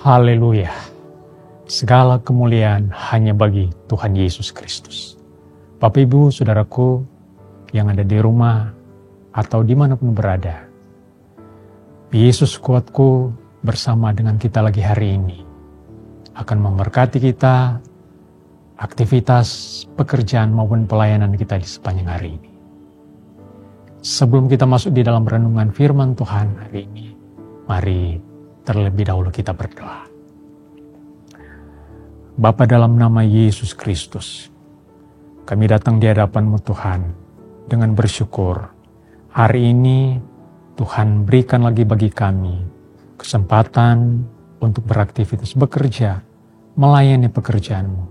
Haleluya. Segala kemuliaan hanya bagi Tuhan Yesus Kristus. Bapak Ibu, Saudaraku yang ada di rumah atau dimanapun berada. Yesus kuatku bersama dengan kita lagi hari ini akan memberkati kita, aktivitas, pekerjaan maupun pelayanan kita di sepanjang hari ini. Sebelum kita masuk di dalam renungan firman Tuhan hari ini, mari terlebih dahulu kita berdoa. Bapa, dalam nama Yesus Kristus, kami datang di hadapan-Mu Tuhan dengan bersyukur. Hari ini Tuhan berikan lagi bagi kami kesempatan untuk beraktivitas bekerja, melayani pekerjaan-Mu.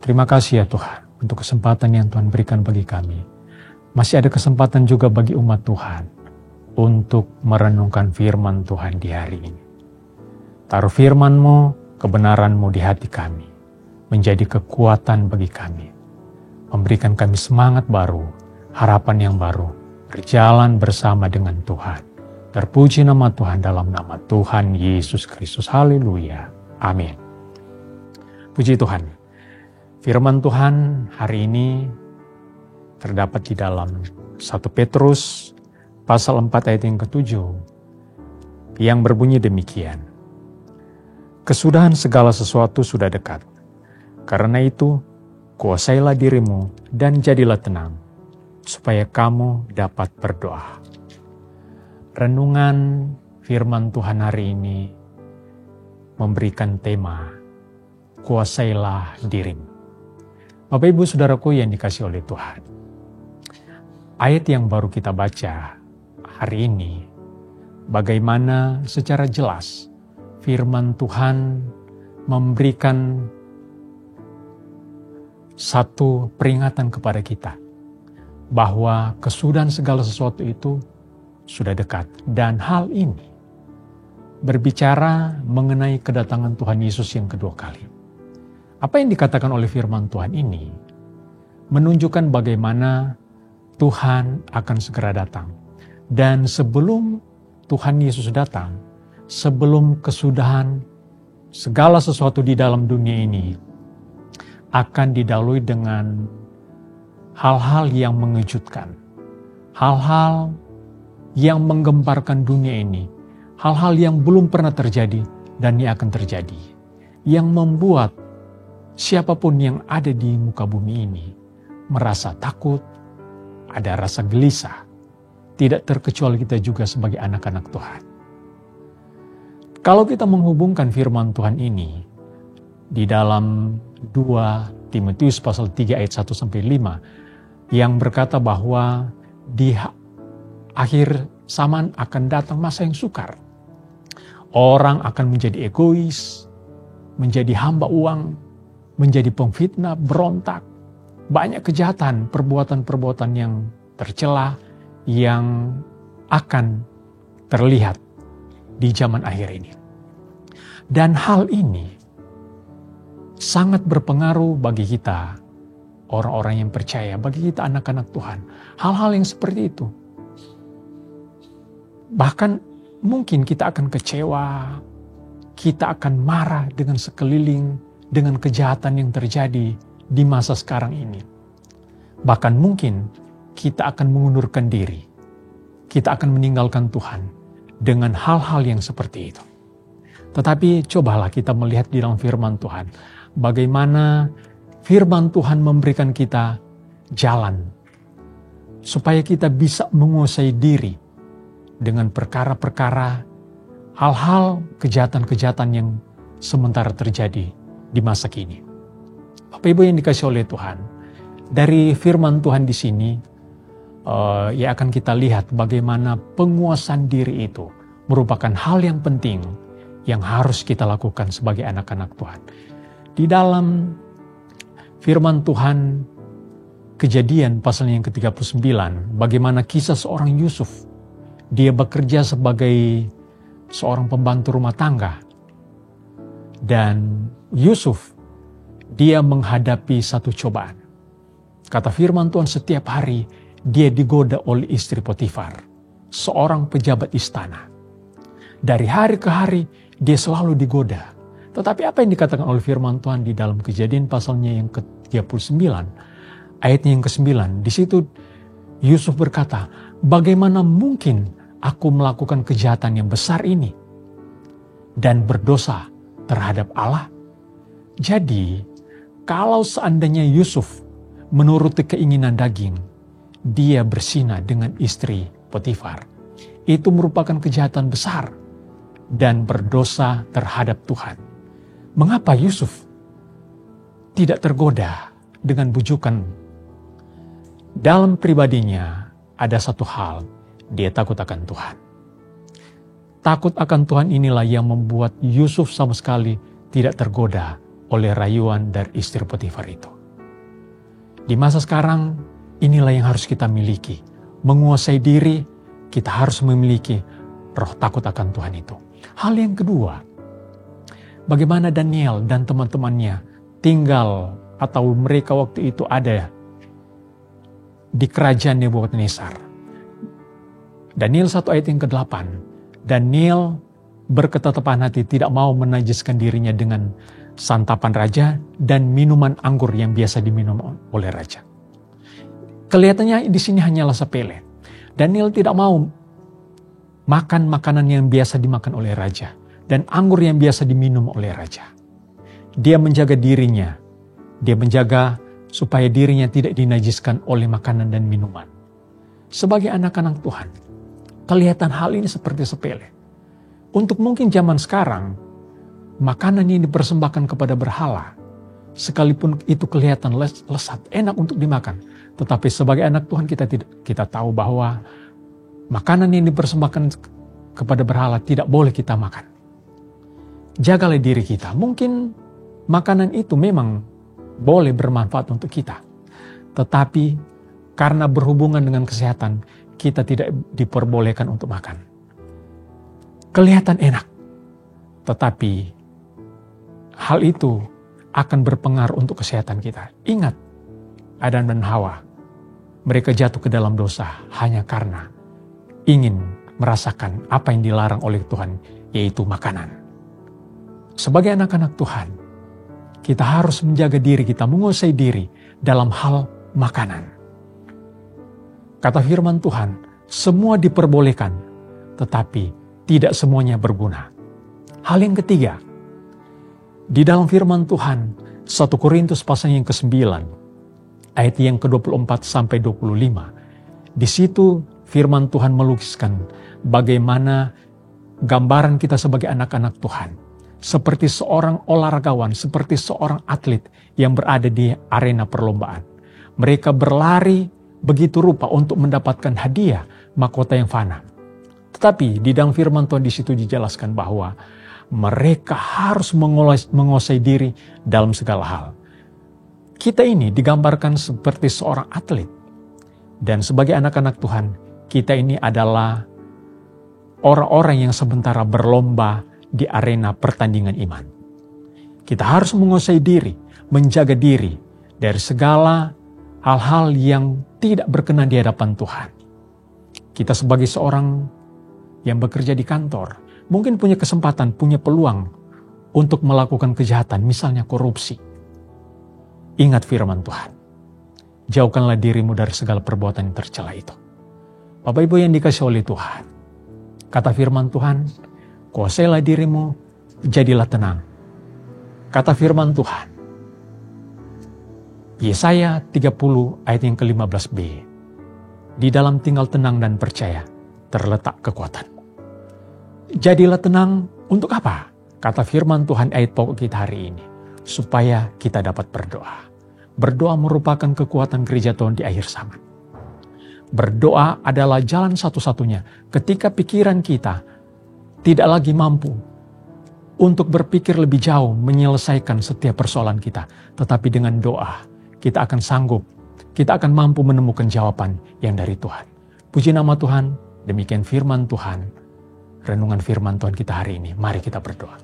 Terima kasih ya Tuhan untuk kesempatan yang Tuhan berikan bagi kami. Masih ada kesempatan juga bagi umat Tuhan untuk merenungkan firman Tuhan di hari ini. Taruh firman-Mu, kebenaran-Mu di hati kami, menjadi kekuatan bagi kami, memberikan kami semangat baru, harapan yang baru, berjalan bersama dengan Tuhan. Terpuji nama Tuhan dalam nama Tuhan Yesus Kristus. Haleluya. Amin. Puji Tuhan. Firman Tuhan hari ini terdapat di dalam 1 Petrus pasal 4 ayat yang ke-7 yang berbunyi demikian. Kesudahan segala sesuatu sudah dekat. Karena itu, kuasailah dirimu dan jadilah tenang, supaya kamu dapat berdoa. Renungan firman Tuhan hari ini memberikan tema, kuasailah dirimu. Bapak Ibu Saudaraku yang dikasihi oleh Tuhan. Ayat yang baru kita baca hari ini, bagaimana secara jelas firman Tuhan memberikan satu peringatan kepada kita bahwa kesudahan segala sesuatu itu sudah dekat. Dan hal ini berbicara mengenai kedatangan Tuhan Yesus yang kedua kali. Apa yang dikatakan oleh firman Tuhan ini menunjukkan bagaimana Tuhan akan segera datang. Dan sebelum Tuhan Yesus datang, sebelum kesudahan segala sesuatu di dalam dunia ini akan didahului dengan hal-hal yang mengejutkan. Hal-hal yang menggemparkan dunia ini. Hal-hal yang belum pernah terjadi dan yang akan terjadi. Yang membuat siapapun yang ada di muka bumi ini merasa takut, ada rasa gelisah. Tidak terkecuali kita juga sebagai anak-anak Tuhan. Kalau kita menghubungkan firman Tuhan ini di dalam 2 Timotius pasal 3 ayat 1-5 yang berkata bahwa di akhir zaman akan datang masa yang sukar. Orang akan menjadi egois, menjadi hamba uang, menjadi pemfitnah, berontak. Banyak kejahatan, perbuatan-perbuatan yang tercela yang akan terlihat di zaman akhir ini. Dan hal ini sangat berpengaruh bagi kita, orang-orang yang percaya, bagi kita anak-anak Tuhan. Hal-hal yang seperti itu. Bahkan mungkin kita akan kecewa, kita akan marah dengan sekeliling, dengan kejahatan yang terjadi di masa sekarang ini. Bahkan mungkin kita akan mengundurkan diri. Kita akan meninggalkan Tuhan dengan hal-hal yang seperti itu. Tetapi cobalah kita melihat di dalam firman Tuhan. Bagaimana firman Tuhan memberikan kita jalan. Supaya kita bisa menguasai diri dengan perkara-perkara, hal-hal kejahatan-kejahatan yang sementara terjadi di masa kini. Bapak Ibu yang dikasihi oleh Tuhan, dari firman Tuhan di sini, ya akan kita lihat bagaimana penguasaan diri itu merupakan hal yang penting yang harus kita lakukan sebagai anak-anak Tuhan. Di dalam firman Tuhan, Kejadian pasal yang ke-39, bagaimana kisah seorang Yusuf. Dia bekerja sebagai seorang pembantu rumah tangga. Dan Yusuf, dia menghadapi satu cobaan. Kata firman Tuhan, setiap hari dia digoda oleh istri Potifar, seorang pejabat istana. Dari hari ke hari dia selalu digoda. Tetapi apa yang dikatakan oleh firman Tuhan di dalam Kejadian pasalnya yang ke-39, ayatnya yang ke-9, di situ Yusuf berkata, bagaimana mungkin aku melakukan kejahatan yang besar ini dan berdosa terhadap Allah? Jadi, kalau seandainya Yusuf menuruti keinginan daging, dia berzina dengan istri Potifar, itu merupakan kejahatan besar dan berdosa terhadap Tuhan. Mengapa Yusuf tidak tergoda dengan bujukan? Dalam pribadinya ada satu hal, dia takut akan Tuhan. Takut akan Tuhan inilah yang membuat Yusuf sama sekali tidak tergoda oleh rayuan dari istri Potifar itu. Di masa sekarang, inilah yang harus kita miliki. Menguasai diri, kita harus memiliki roh takut akan Tuhan itu. Hal yang kedua, bagaimana Daniel dan teman-temannya tinggal atau mereka waktu itu ada di kerajaan Nebukadnezar. Daniel 1 ayat yang ke-8, Daniel berketetapan hati tidak mau menajiskan dirinya dengan santapan raja dan minuman anggur yang biasa diminum oleh raja. Kelihatannya di sini hanyalah sepele. Daniel tidak mau makan makanan yang biasa dimakan oleh raja dan anggur yang biasa diminum oleh raja. Dia menjaga dirinya. Dia menjaga supaya dirinya tidak dinajiskan oleh makanan dan minuman. Sebagai anak-anak Tuhan, kelihatan hal ini seperti sepele. Untuk mungkin zaman sekarang, makanan yang dipersembahkan kepada berhala, sekalipun itu kelihatan lesat, enak untuk dimakan. Tetapi sebagai anak Tuhan kita tahu bahwa makanan yang dipersembahkan kepada berhala tidak boleh kita makan. Jagalah diri kita. Mungkin makanan itu memang boleh bermanfaat untuk kita. Tetapi karena berhubungan dengan kesehatan, kita tidak diperbolehkan untuk makan. Kelihatan enak, tetapi hal itu akan berpengaruh untuk kesehatan kita. Ingat, Adam dan Hawa, mereka jatuh ke dalam dosa hanya karena ingin merasakan apa yang dilarang oleh Tuhan, yaitu makanan. Sebagai anak-anak Tuhan, kita harus menjaga diri kita, menguasai diri dalam hal makanan. Kata firman Tuhan, semua diperbolehkan, tetapi tidak semuanya berguna. Hal yang ketiga, di dalam firman Tuhan, 1 Korintus pasal yang ke-9, ayat yang ke-24 sampai 25. Di situ firman Tuhan melukiskan bagaimana gambaran kita sebagai anak-anak Tuhan. Seperti seorang olahragawan, seperti seorang atlet yang berada di arena perlombaan. Mereka berlari begitu rupa untuk mendapatkan hadiah mahkota yang fana. Tetapi di dalam firman Tuhan di situ dijelaskan bahwa mereka harus menguasai diri dalam segala hal. Kita ini digambarkan seperti seorang atlet. Dan sebagai anak-anak Tuhan, kita ini adalah orang-orang yang sementara berlomba di arena pertandingan iman. Kita harus menguasai diri, menjaga diri dari segala hal-hal yang tidak berkenan di hadapan Tuhan. Kita sebagai seorang yang bekerja di kantor, mungkin punya kesempatan, punya peluang untuk melakukan kejahatan, misalnya korupsi. Ingat firman Tuhan. Jauhkanlah dirimu dari segala perbuatan yang tercela itu. Bapak Ibu yang dikasihi oleh Tuhan, kata firman Tuhan, kuasailah dirimu, jadilah tenang. Kata firman Tuhan, Yesaya 30 ayat yang ke-15b, di dalam tinggal tenang dan percaya terletak kekuatan. Jadilah tenang untuk apa? Kata firman Tuhan ayat pokok kita hari ini, supaya kita dapat berdoa. Berdoa merupakan kekuatan gereja Tuhan di akhir zaman. Berdoa adalah jalan satu-satunya ketika pikiran kita tidak lagi mampu untuk berpikir lebih jauh menyelesaikan setiap persoalan kita. Tetapi dengan doa, kita akan sanggup, kita akan mampu menemukan jawaban yang dari Tuhan. Puji nama Tuhan, demikian firman Tuhan. Renungan firman Tuhan kita hari ini, mari kita berdoa.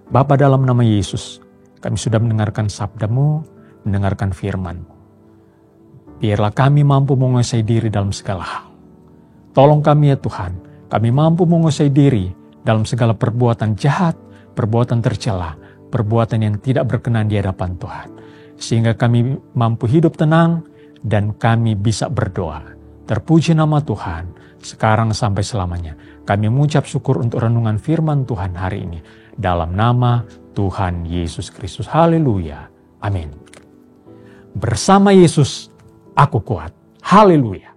Bapa, dalam nama Yesus, kami sudah mendengarkan sabda-Mu, mendengarkan firman-Mu. Biarlah kami mampu menguasai diri dalam segala hal. Tolong kami ya Tuhan, kami mampu menguasai diri dalam segala perbuatan jahat, perbuatan tercela, perbuatan yang tidak berkenan di hadapan Tuhan. Sehingga kami mampu hidup tenang dan kami bisa berdoa. Terpuji nama Tuhan, sekarang sampai selamanya. Kami mengucap syukur untuk renungan firman Tuhan hari ini. Dalam nama Tuhan Yesus Kristus. Haleluya. Amin. Bersama Yesus, aku kuat. Haleluya.